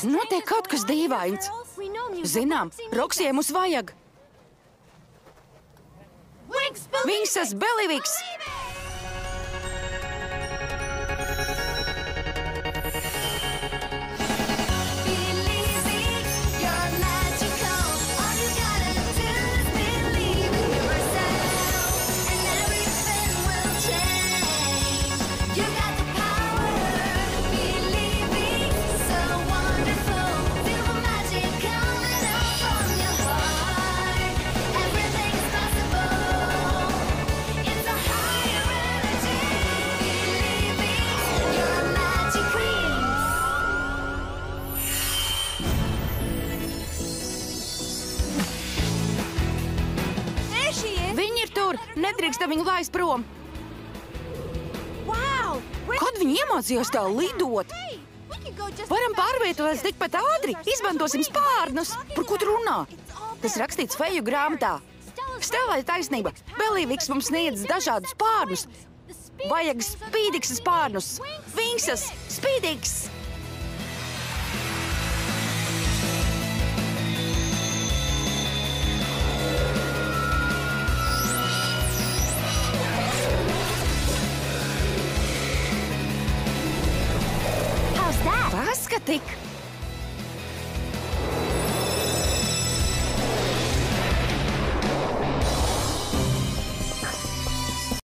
Notiek kaut kas dīvains. Zinām, Roksijai mums vajag. Vingsas Beliviks! Nedrīkstam viņu laist prom. Kad viņi iemācījās tā lidot? Varam pārvietoties tikpat ātri. Izmantosim spārnus. Par ko tu runā? Tas rakstīts feju grāmatā. Stelai taisnība. Beliviks mums sniedz dažādus spārnus. Vajag Spīdiksa spārnus. Vingsas, Spīdiks! Paskatik!